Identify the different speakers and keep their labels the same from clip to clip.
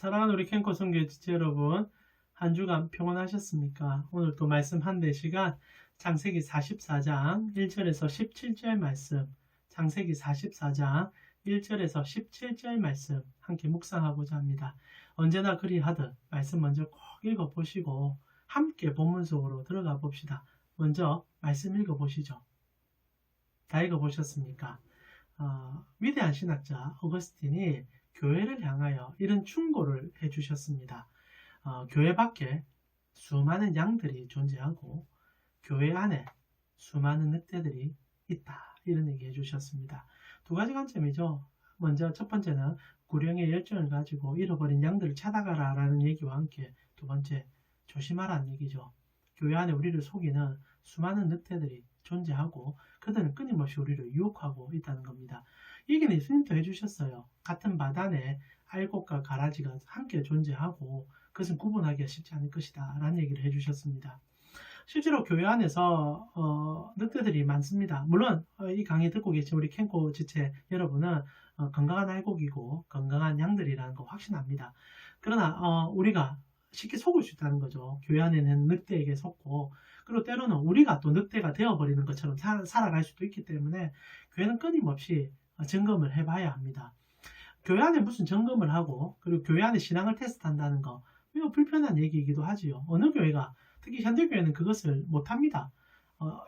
Speaker 1: 사랑하는 우리 캠코 성교 지체 여러분, 한 주간 평안하셨습니까? 오늘 또 말씀 한 대 시간 창세기 44장 1절에서 17절 말씀, 창세기 44장 1절에서 17절 말씀 함께 묵상하고자 합니다. 언제나 그리하듯 말씀 먼저 꼭 읽어보시고 함께 본문 속으로 들어가 봅시다. 먼저 말씀 읽어보시죠. 다 읽어보셨습니까? 위대한 신학자 어거스틴이 교회를 향하여 이런 충고를 해주셨습니다. 교회 밖에 수많은 양들이 존재하고 교회 안에 수많은 늑대들이 있다. 이런 얘기 해주셨습니다. 두 가지 관점이죠. 먼저 첫 번째는 구령의 열정을 가지고 잃어버린 양들을 찾아가라 라는 얘기와 함께 두 번째, 조심하라는 얘기죠. 교회 안에 우리를 속이는 수많은 늑대들이 존재하고 그들은 끊임없이 우리를 유혹하고 있다는 겁니다. 얘기는 예수님도 해주셨어요. 같은 바단에 알곡과 가라지가 함께 존재하고 그것은 구분하기가 쉽지 않을 것이다 라는 얘기를 해주셨습니다. 실제로 교회 안에서 늑대들이 많습니다. 물론 이 강의 듣고 계신 우리 캠코 지체 여러분은 건강한 알곡이고 건강한 양들이라는 거 확신합니다. 그러나 우리가 쉽게 속을 수 있다는 거죠. 교회 안에는 늑대에게 속고 그리고 때로는 우리가 또 늑대가 되어버리는 것처럼 살아갈 수도 있기 때문에 교회는 끊임없이 점검을 해봐야 합니다. 교회 안에 무슨 점검을 하고 그리고 교회 안에 신앙을 테스트한다는 거 매우 불편한 얘기이기도 하지요. 어느 교회가 특히 현대교회는 그것을 못합니다.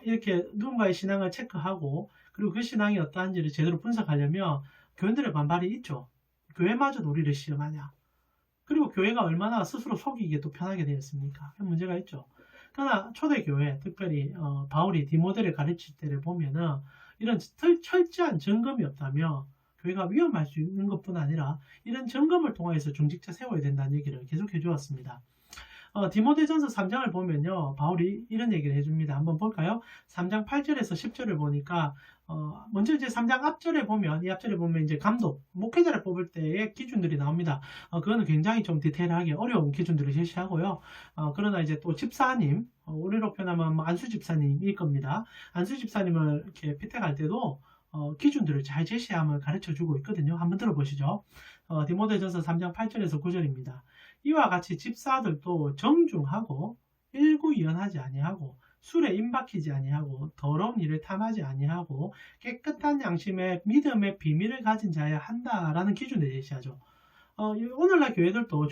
Speaker 1: 이렇게 누군가의 신앙을 체크하고 그리고 그 신앙이 어떠한지를 제대로 분석하려면 교인들의 반발이 있죠. 교회마저도 우리를 시험하냐. 그리고 교회가 얼마나 스스로 속이기에 또 편하게 되었습니까? 문제가 있죠. 그러나 초대교회, 특별히 바울이 디모데를 가르칠 때를 보면은 이런 철저한 점검이 없다면 교회가 위험할 수 있는 것뿐 아니라 이런 점검을 통해서 중직자 세워야 된다는 얘기를 계속 해주었습니다. 디모데전서 3장을 보면요. 바울이 이런 얘기를 해줍니다. 한번 볼까요? 3장 8절에서 10절을 보니까 먼저 이제 3장 앞절에 보면 이 앞절에 보면 이제 감독, 목회자를 뽑을 때의 기준들이 나옵니다. 그거는 굉장히 좀 디테일하게 어려운 기준들을 제시하고요. 그러나 이제 또 집사님, 우리로 표현하면 안수 집사님일 겁니다. 안수 집사님을 이렇게 피택할 때도 기준들을 잘 제시함을 가르쳐주고 있거든요. 한번 들어보시죠. 디모데전서 3장 8절에서 9절입니다. 이와 같이 집사들도 정중하고 일구이연하지 아니하고 술에 임박히지 아니하고 더러운 일을 탐하지 아니하고 깨끗한 양심에 믿음의 비밀을 가진 자여야 한다라는 기준을 제시하죠. 오늘날 교회들도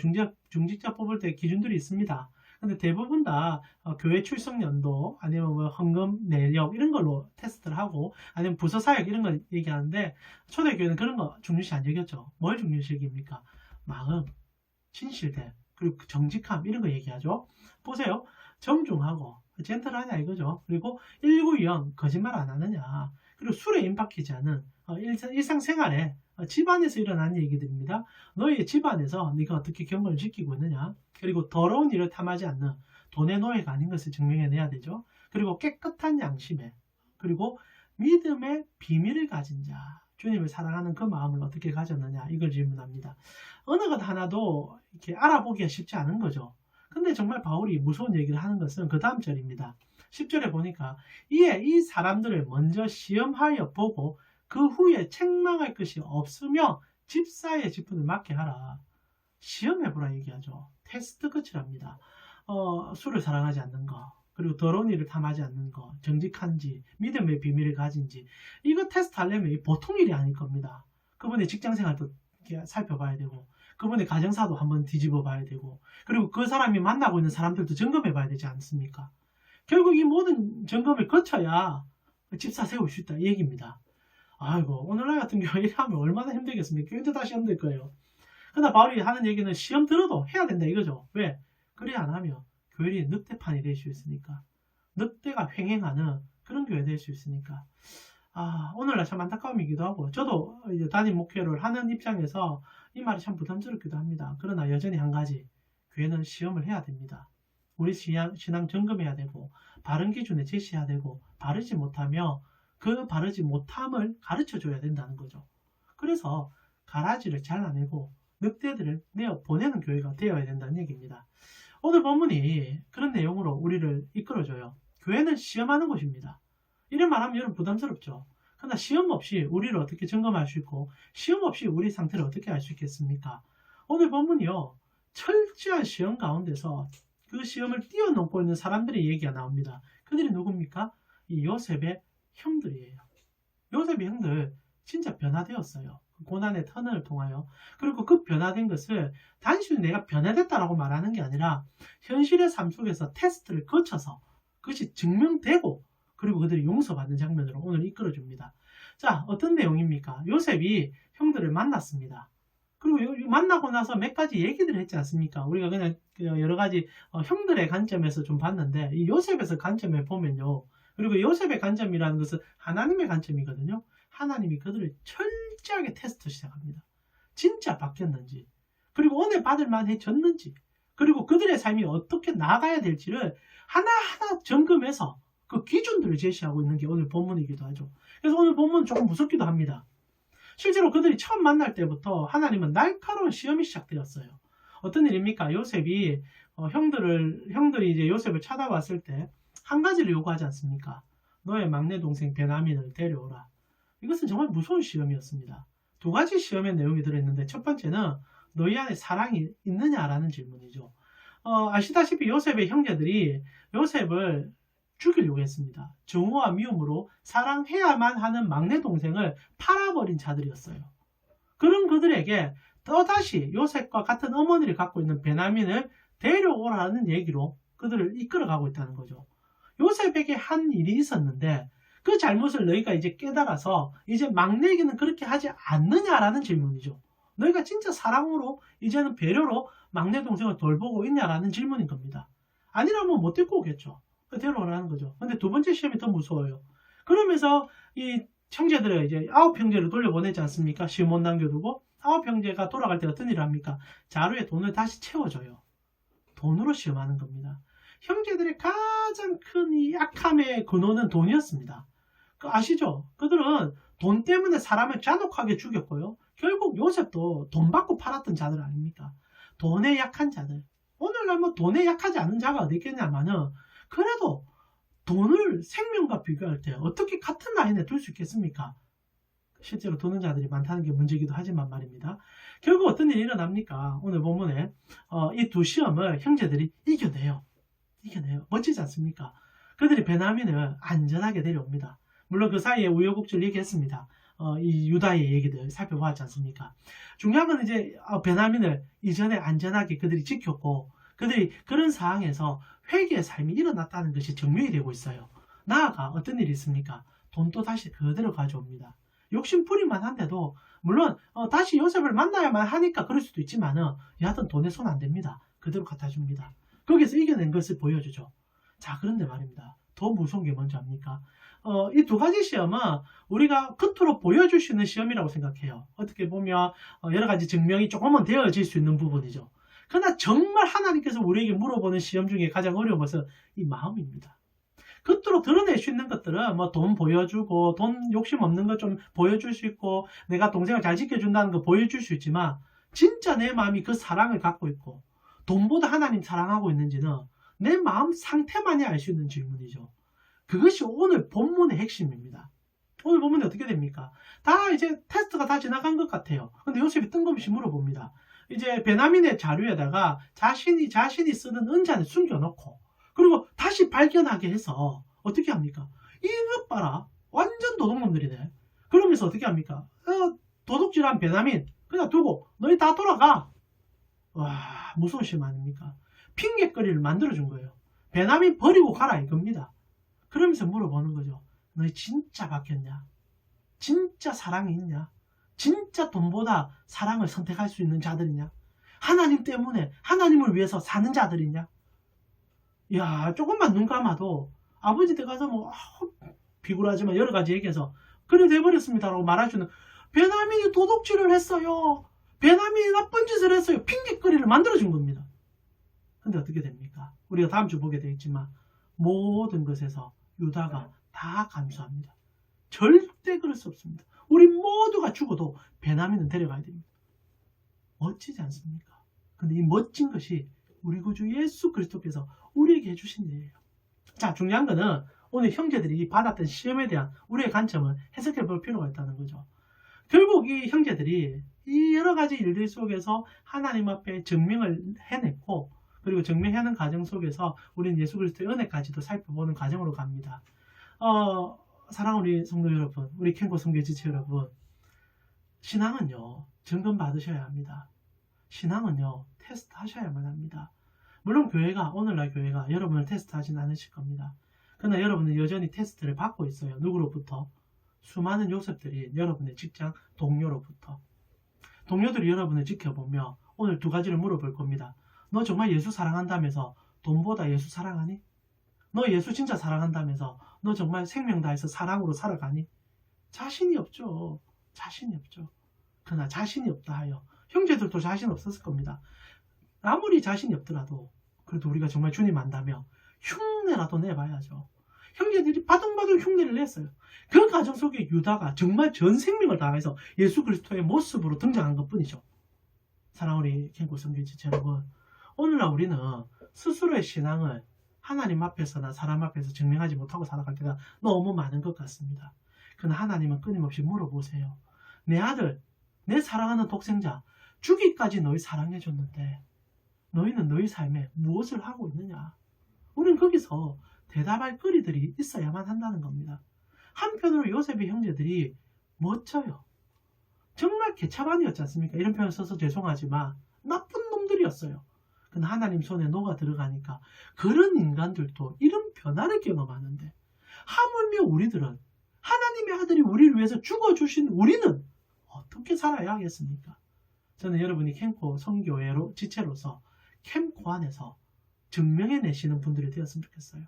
Speaker 1: 중직자 뽑을 때 기준들이 있습니다. 근데 대부분 다 교회 출석 연도 아니면 뭐 헌금 내역 이런 걸로 테스트를 하고 아니면 부서 사역 이런 걸 얘기하는데 초대교회는 그런 거 중요시 안 여겼죠. 뭘 중요시 여깁니까? 마음, 진실됨, 그리고 정직함 이런 거 얘기하죠. 보세요. 정중하고 젠틀하냐 이거죠. 그리고 일구이연 거짓말 안 하느냐. 그리고 술에 임박히지 않은 일상생활에 집안에서 일어나는 얘기들입니다. 너희 집안에서 네가 어떻게 경건을 지키고 있느냐. 그리고 더러운 일을 탐하지 않는 돈의 노예가 아닌 것을 증명해내야 되죠. 그리고 깨끗한 양심에 그리고 믿음의 비밀을 가진 자. 주님을 사랑하는 그 마음을 어떻게 가졌느냐 이걸 질문합니다. 어느 것 하나도 이렇게 알아보기가 쉽지 않은 거죠. 근데 정말 바울이 무서운 얘기를 하는 것은 그 다음 절입니다. 10절에 보니까 이에 이 사람들을 먼저 시험하여 보고 그 후에 책망할 것이 없으며 집사의 직분을 맡게 하라. 시험해보라 얘기하죠. 테스트 끝이랍니다. 술을 사랑하지 않는 거, 그리고 더러운 일을 탐하지 않는 거, 정직한지, 믿음의 비밀을 가진지 이거 테스트 하려면 보통 일이 아닐 겁니다. 그분의 직장생활도 살펴봐야 되고 그분의 가정사도 한번 뒤집어 봐야 되고 그리고 그 사람이 만나고 있는 사람들도 점검해 봐야 되지 않습니까? 결국 이 모든 점검을 거쳐야 집사 세울 수 있다 이 얘기입니다. 아이고 오늘날 같은 경우에 일하면 얼마나 힘들겠습니까? 교회도 다 시험 들 거예요. 그러나 바울이 하는 얘기는 시험 들어도 해야 된다 이거죠. 왜? 그래 안 하면 교회이 늑대판이 될 수 있으니까 늑대가 횡행하는 그런 교회 될 수 있으니까 오늘날 참 안타까움이기도 하고 저도 이제 담임 목회를 하는 입장에서 이 말이 참 부담스럽기도 합니다. 그러나 여전히 한 가지 교회는 시험을 해야 됩니다. 우리 신앙 점검해야 되고 바른 기준에 제시해야 되고 바르지 못하며 그 바르지 못함을 가르쳐줘야 된다는 거죠. 그래서 가라지를 잘라내고 늑대들을 내어 보내는 교회가 되어야 된다는 얘기입니다. 오늘 본문이 그런 내용으로 우리를 이끌어줘요. 교회는 시험하는 곳입니다. 이런 말하면 여러분 부담스럽죠. 그러나 시험 없이 우리를 어떻게 점검할 수 있고 시험 없이 우리 상태를 어떻게 알 수 있겠습니까? 오늘 본문이요. 철저한 시험 가운데서 그 시험을 뛰어넘고 있는 사람들의 얘기가 나옵니다. 그들이 누굽니까? 이 요셉의 형들이에요. 요셉의 형들 진짜 변화되었어요. 고난의 터널을 통하여. 그리고 그 변화된 것을 단순히 내가 변화됐다라고 말하는 게 아니라 현실의 삶 속에서 테스트를 거쳐서 그것이 증명되고 그리고 그들이 용서받는 장면으로 오늘 이끌어줍니다. 자, 어떤 내용입니까? 요셉이 형들을 만났습니다. 그리고 만나고 나서 몇 가지 얘기들을 했지 않습니까? 우리가 그냥 여러 가지 형들의 관점에서 좀 봤는데 이 요셉에서 관점에 보면요. 그리고 요셉의 관점이라는 것은 하나님의 관점이거든요. 하나님이 그들을 철저하게 테스트 시작합니다. 진짜 바뀌었는지, 그리고 은혜 받을 만해졌는지, 그리고 그들의 삶이 어떻게 나아가야 될지를 하나하나 점검해서 그 기준들을 제시하고 있는 게 오늘 본문이기도 하죠. 그래서 오늘 본문은 조금 무섭기도 합니다. 실제로 그들이 처음 만날 때부터 하나님은 날카로운 시험이 시작되었어요. 어떤 일입니까? 요셉이 형들이 이제 요셉을 찾아왔을 때 한 가지를 요구하지 않습니까? 너의 막내 동생 베냐민을 데려오라. 이것은 정말 무서운 시험이었습니다. 두 가지 시험의 내용이 들어있는데 첫 번째는 너희 안에 사랑이 있느냐라는 질문이죠. 아시다시피 요셉의 형제들이 요셉을 죽이려고 했습니다. 정오와 미움으로 사랑해야만 하는 막내 동생을 팔아버린 자들이었어요. 그런 그들에게 또다시 요셉과 같은 어머니를 갖고 있는 베냐민을 데려오라는 얘기로 그들을 이끌어가고 있다는 거죠. 요셉에게 한 일이 있었는데 그 잘못을 너희가 이제 깨달아서 이제 막내에게는 그렇게 하지 않느냐라는 질문이죠. 너희가 진짜 사랑으로 이제는 배려로 막내 동생을 돌보고 있냐라는 질문인 겁니다. 아니라면 못 데리고 오겠죠. 데려오라는 거죠. 근데 두 번째 시험이 더 무서워요. 그러면서 이 형제들을 이제 9형제를 돌려보내지 않습니까? 시험 못 남겨두고 9형제가 돌아갈 때 어떤 일을 합니까? 자루에 돈을 다시 채워줘요. 돈으로 시험하는 겁니다. 형제들의 가장 큰 이 약함의 근원은 돈이었습니다. 아시죠? 그들은 돈 때문에 사람을 잔혹하게 죽였고요. 결국 요셉도 돈 받고 팔았던 자들 아닙니까? 돈에 약한 자들. 오늘날 뭐 돈에 약하지 않은 자가 어디 있겠냐면은 그래도 돈을 생명과 비교할 때 어떻게 같은 라인에 둘 수 있겠습니까? 실제로 도는 자들이 많다는 게 문제이기도 하지만 말입니다. 결국 어떤 일이 일어납니까? 오늘 본문에 이 두 시험을 형제들이 이겨내요. 멋지지 않습니까? 그들이 베냐민을 안전하게 데려옵니다. 물론 그 사이에 우여곡절 얘기했습니다. 이 유다의 얘기들 살펴보았지 않습니까? 중요한 건 이제 베냐민을 이전에 안전하게 그들이 지켰고 그들이 그런 상황에서 회개의 삶이 일어났다는 것이 증명이 되고 있어요. 나아가 어떤 일이 있습니까? 돈도 다시 그대로 가져옵니다. 욕심부리만 한데도 물론 다시 요셉을 만나야만 하니까 그럴 수도 있지만은 여하튼 돈에 손 안 댑니다. 그대로 갖다 줍니다. 거기서 이겨낸 것을 보여주죠. 자, 그런데 말입니다. 더 무서운 게 뭔지 압니까? 이 두 가지 시험은 우리가 겉으로 보여줄 수 있는 시험이라고 생각해요. 어떻게 보면 여러 가지 증명이 조금은 되어질 수 있는 부분이죠. 그러나 정말 하나님께서 우리에게 물어보는 시험 중에 가장 어려운 것은 이 마음입니다. 겉으로 드러낼 수 있는 것들은 뭐 돈 보여주고 돈 욕심 없는 것 좀 보여줄 수 있고 내가 동생을 잘 지켜준다는 거 보여줄 수 있지만 진짜 내 마음이 그 사랑을 갖고 있고 돈보다 하나님 사랑하고 있는지는 내 마음 상태만이 알 수 있는 질문이죠. 그것이 오늘 본문의 핵심입니다. 오늘 본문이 어떻게 됩니까? 다 이제 테스트가 다 지나간 것 같아요. 근데 요셉이 뜬금없이 물어봅니다. 이제 베냐민의 자료에다가 자신이 쓰는 은잔을 숨겨놓고 그리고 다시 발견하게 해서 어떻게 합니까? 이것 봐라. 완전 도둑놈들이네. 그러면서 어떻게 합니까? 도둑질한 베냐민 그냥 두고 너희 다 돌아가. 와, 무서운 시험 아닙니까? 핑계거리를 만들어준 거예요. 베냐민 버리고 가라 이겁니다. 그러면서 물어보는 거죠. 너희 진짜 바뀌었냐? 진짜 사랑이 있냐? 진짜 돈보다 사랑을 선택할 수 있는 자들이냐? 하나님 때문에 하나님을 위해서 사는 자들이냐? 야, 조금만 눈 감아도 아버지 댁 가서 뭐 비굴하지만 여러 가지 얘기해서 그래 돼버렸습니다라고 말해주는 베냐민이 도둑질을 했어요. 베냐민이 나쁜 짓을 했어요. 핑계거리를 만들어준 겁니다. 근데 어떻게 됩니까? 우리가 다음 주 보게 되겠지만 모든 것에서 유다가 다 감수합니다. 절대 그럴 수 없습니다. 우리 모두가 죽어도 베냐민은 데려가야 됩니다. 멋지지 않습니까? 근데 이 멋진 것이 우리 구주 예수 그리스도께서 우리에게 해주신 일이에요. 자, 중요한 거는 오늘 형제들이 받았던 시험에 대한 우리의 관점을 해석해 볼 필요가 있다는 거죠. 결국 이 형제들이 이 여러 가지 일들 속에서 하나님 앞에 증명을 해냈고, 그리고 증명하는 과정 속에서 우리는 예수 그리스도의 은혜까지도 살펴보는 과정으로 갑니다. 사랑하는 우리 성도 여러분, 우리 캔고 성교 지체 여러분, 신앙은요, 점검 받으셔야 합니다. 신앙은요, 테스트 하셔야만 합니다. 물론 오늘날 교회가 여러분을 테스트하진 않으실 겁니다. 그러나 여러분은 여전히 테스트를 받고 있어요. 누구로부터? 수많은 요셉들이 여러분의 직장 동료로부터. 동료들이 여러분을 지켜보며 오늘 두 가지를 물어볼 겁니다. 너 정말 예수 사랑한다면서 돈보다 예수 사랑하니? 너 예수 진짜 사랑한다면서 너 정말 생명 다해서 사랑으로 살아가니? 자신이 없죠. 자신이 없죠. 그러나 자신이 없다 하여 형제들도 자신 없었을 겁니다. 아무리 자신이 없더라도 그래도 우리가 정말 주님 안다며 흉내라도 내봐야죠. 형제들이 바둥바둥 흉내를 냈어요. 그 과정 속에 유다가 정말 전 생명을 다해서 예수 그리스도의 모습으로 등장한 것뿐이죠. 사랑하는 우리 캔고 성교 지체 여러분, 오늘날 우리는 스스로의 신앙을 하나님 앞에서나 사람 앞에서 증명하지 못하고 살아갈 때가 너무 많은 것 같습니다. 그러나 하나님은 끊임없이 물어보세요. 내 아들, 내 사랑하는 독생자, 주기까지 너희 사랑해줬는데 너희는 너희 삶에 무엇을 하고 있느냐? 우리는 거기서 대답할 거리들이 있어야만 한다는 겁니다. 한편으로 요셉의 형제들이 멋져요. 정말 개차반이었지 않습니까? 이런 표현을 써서 죄송하지만 나쁜 놈들이었어요. 근데 하나님 손에 녹아 들어가니까 그런 인간들도 이런 변화를 경험하는데, 하물며 우리들은 하나님의 아들이 우리를 위해서 죽어주신 우리는 어떻게 살아야 하겠습니까? 저는 여러분이 캠코 성교회로 지체로서 캠코 안에서 증명해내시는 분들이 되었으면 좋겠어요.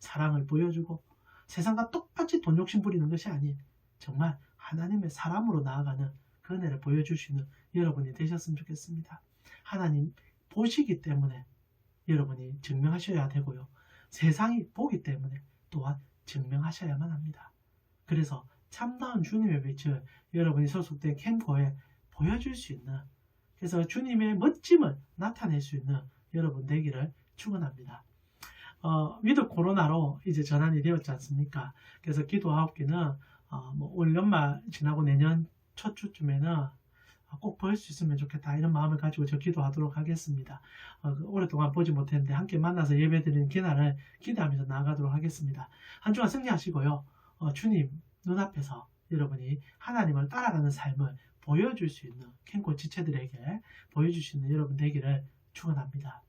Speaker 1: 사랑을 보여주고 세상과 똑같이 돈 욕심 부리는 것이 아닌 정말 하나님의 사람으로 나아가는 그 은혜를 보여주시는 여러분이 되셨으면 좋겠습니다. 하나님 보시기 때문에 여러분이 증명하셔야 되고요. 세상이 보기 때문에 또한 증명하셔야만 합니다. 그래서 참다운 주님의 빛을 여러분이 소속된 캠코에 보여줄 수 있는, 그래서 주님의 멋짐을 나타낼 수 있는 여러분 되기를 축원합니다. 위드 코로나로 이제 전환이 되었지 않습니까? 그래서 기도 9개는 올 연말 지나고 내년 첫 주쯤에는 꼭 볼 수 있으면 좋겠다, 이런 마음을 가지고 저 기도하도록 하겠습니다. 오랫동안 보지 못했는데 함께 만나서 예배드리는 기날을 기대하면서 나아가도록 하겠습니다. 한 주간 승리하시고요. 주님 눈앞에서 여러분이 하나님을 따라가는 삶을 보여줄 수 있는 캠코 지체들에게 보여줄 수 있는 여러분 되기를 축원합니다.